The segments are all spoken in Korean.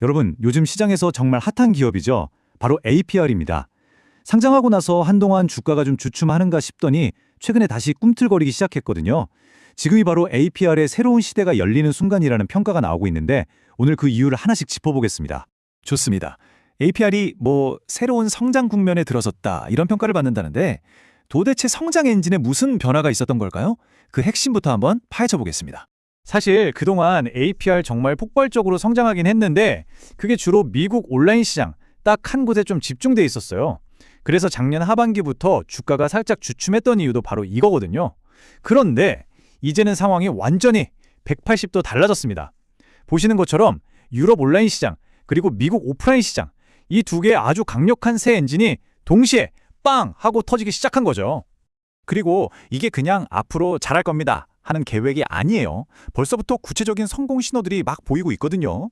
여러분, 요즘 시장에서 정말 핫한 기업이죠. 바로 APR입니다. 상장하고 나서 한동안 주가가 좀 주춤하는가 싶더니 최근에 다시 꿈틀거리기 시작했거든요. 지금이 바로 APR의 새로운 시대가 열리는 순간이라는 평가가 나오고 있는데 오늘 그 이유를 하나씩 짚어보겠습니다. 좋습니다. APR이 새로운 성장 국면에 들어섰다 이런 평가를 받는다는데 도대체 성장 엔진에 무슨 변화가 있었던 걸까요? 그 핵심부터 한번 파헤쳐 보겠습니다. 사실 그동안 APR 정말 폭발적으로 성장하긴 했는데 그게 주로 미국 온라인 시장 딱 한 곳에 좀 집중돼 있었어요. 그래서 작년 하반기부터 주가가 살짝 주춤했던 이유도 바로 이거거든요. 그런데 이제는 상황이 완전히 180도 달라졌습니다. 보시는 것처럼 유럽 온라인 시장 그리고 미국 오프라인 시장 이 두 개의 아주 강력한 새 엔진이 동시에 빵 하고 터지기 시작한 거죠. 그리고 이게 그냥 앞으로 잘할 겁니다 하는 계획이 아니에요. 벌써부터 구체적인 성공 신호들이 막 보이고 있거든요.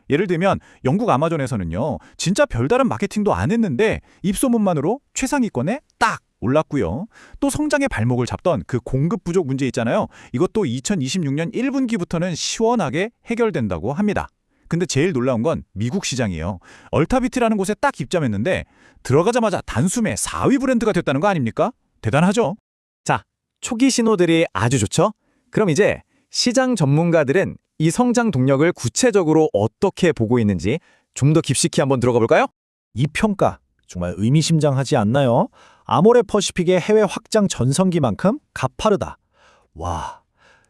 예를 들면 영국 아마존에서는요. 진짜 별다른 마케팅도 안 했는데 입소문만으로 최상위권에 딱 올랐고요. 또 성장의 발목을 잡던 그 공급 부족 문제 있잖아요. 이것도 2026년 1분기부터는 시원하게 해결된다고 합니다. 근데 제일 놀라운 건 미국 시장이에요. 얼타비트라는 곳에 딱 입점했는데 들어가자마자 단숨에 4위 브랜드가 됐다는 거 아닙니까? 대단하죠? 자, 초기 신호들이 아주 좋죠? 그럼 이제 시장 전문가들은 이 성장 동력을 구체적으로 어떻게 보고 있는지 좀 더 깊숙이 한번 들어가 볼까요? 이 평가 정말 의미심장하지 않나요? 아모레퍼시픽의 해외 확장 전성기만큼 가파르다. 와,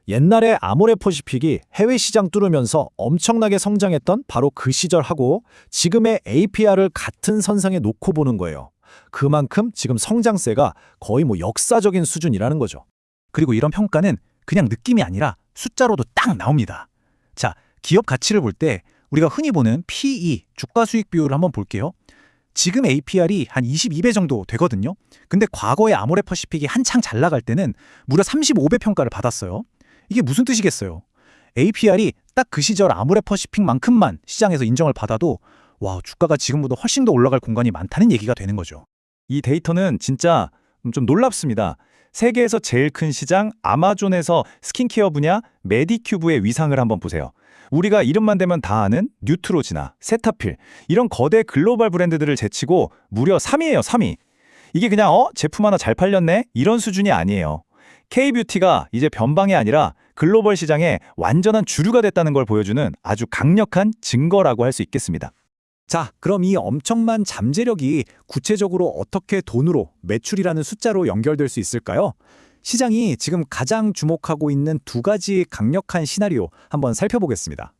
옛날에 아모레퍼시픽이 해외 시장 뚫으면서 엄청나게 성장했던 바로 그 시절하고 지금의 APR을 같은 선상에 놓고 보는 거예요. 그만큼 지금 성장세가 거의 역사적인 수준이라는 거죠. 그리고 이런 평가는 그냥 느낌이 아니라 숫자로도 딱 나옵니다. 자, 기업 가치를 볼 때 우리가 흔히 보는 PE, 주가 수익 비율을 한번 볼게요. 지금 APR이 한 22배 정도 되거든요. 근데 과거에 아모레퍼시픽이 한창 잘 나갈 때는 무려 35배 평가를 받았어요. 이게 무슨 뜻이겠어요? APR이 딱 그 시절 아모레퍼시픽만큼만 시장에서 인정을 받아도 와, 주가가 지금보다 훨씬 더 올라갈 공간이 많다는 얘기가 되는 거죠. 이 데이터는 진짜 좀 놀랍습니다. 세계에서 제일 큰 시장 아마존에서 스킨케어 분야 메디큐브의 위상을 한번 보세요. 우리가 이름만 대면 다 아는 뉴트로지나 세타필 이런 거대 글로벌 브랜드들을 제치고 무려 3위예요, 3위. 이게 그냥 제품 하나 잘 팔렸네? 이런 수준이 아니에요. K뷰티가 이제 변방이 아니라 글로벌 시장의 완전한 주류가 됐다는 걸 보여주는 아주 강력한 증거라고 할 수 있겠습니다. 자, 그럼 이 엄청난 잠재력이 구체적으로 어떻게 돈으로, 매출이라는 숫자로 연결될 수 있을까요? 시장이 지금 가장 주목하고 있는 두 가지 강력한 시나리오 한번 살펴보겠습니다.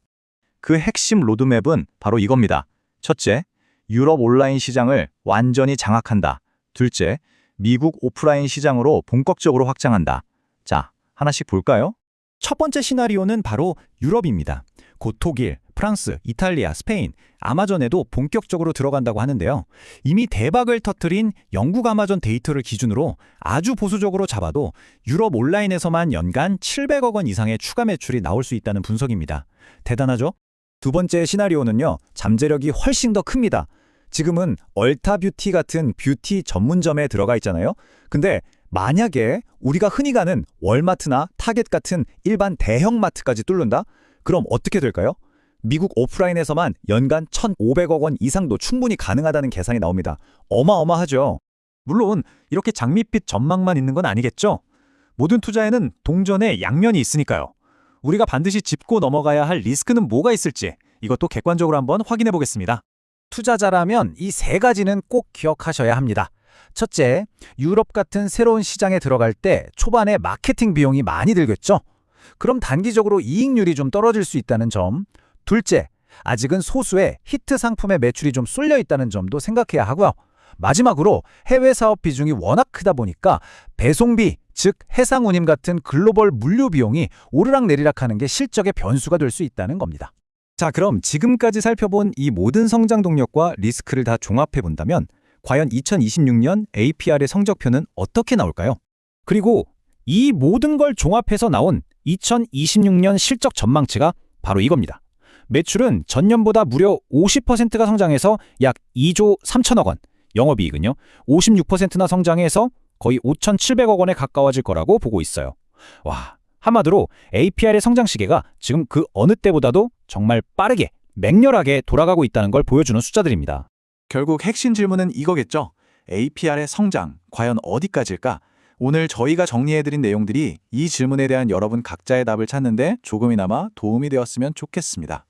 그 핵심 로드맵은 바로 이겁니다. 첫째, 유럽 온라인 시장을 완전히 장악한다. 둘째, 미국 오프라인 시장으로 본격적으로 확장한다. 자, 하나씩 볼까요? 첫 번째 시나리오는 바로 유럽입니다. 곧 독일, 프랑스, 이탈리아, 스페인, 아마존에도 본격적으로 들어간다고 하는데요. 이미 대박을 터뜨린 영국 아마존 데이터를 기준으로 아주 보수적으로 잡아도 유럽 온라인에서만 연간 700억 원 이상의 추가 매출이 나올 수 있다는 분석입니다. 대단하죠? 두 번째 시나리오는요. 잠재력이 훨씬 더 큽니다. 지금은 얼타뷰티 같은 뷰티 전문점에 들어가 있잖아요. 근데 만약에 우리가 흔히 가는 월마트나 타겟 같은 일반 대형마트까지 뚫는다? 그럼 어떻게 될까요? 미국 오프라인에서만 연간 1,500억 원 이상도 충분히 가능하다는 계산이 나옵니다. 어마어마하죠. 물론 이렇게 장밋빛 전망만 있는 건 아니겠죠? 모든 투자에는 동전의 양면이 있으니까요. 우리가 반드시 짚고 넘어가야 할 리스크는 뭐가 있을지 이것도 객관적으로 한번 확인해 보겠습니다. 투자자라면 이 세 가지는 꼭 기억하셔야 합니다. 첫째, 유럽 같은 새로운 시장에 들어갈 때 초반에 마케팅 비용이 많이 들겠죠? 그럼 단기적으로 이익률이 좀 떨어질 수 있다는 점. 둘째, 아직은 소수의 히트 상품의 매출이 좀 쏠려 있다는 점도 생각해야 하고요. 마지막으로 해외 사업 비중이 워낙 크다 보니까 배송비, 즉 해상 운임 같은 글로벌 물류 비용이 오르락내리락하는 게 실적의 변수가 될 수 있다는 겁니다. 자, 그럼 지금까지 살펴본 이 모든 성장 동력과 리스크를 다 종합해 본다면 과연 2026년 APR의 성적표는 어떻게 나올까요? 그리고 이 모든 걸 종합해서 나온 2026년 실적 전망치가 바로 이겁니다. 매출은 전년보다 무려 50%가 성장해서 약 2조 3천억 원, 영업이익은요 56%나 성장해서 거의 5,700억 원에 가까워질 거라고 보고 있어요. 와, 한마디로 APR의 성장 시계가 지금 그 어느 때보다도 정말 빠르게 맹렬하게 돌아가고 있다는 걸 보여주는 숫자들입니다. 결국 핵심 질문은 이거겠죠. APR의 성장, 과연 어디까지일까? 오늘 저희가 정리해드린 내용들이 이 질문에 대한 여러분 각자의 답을 찾는데 조금이나마 도움이 되었으면 좋겠습니다.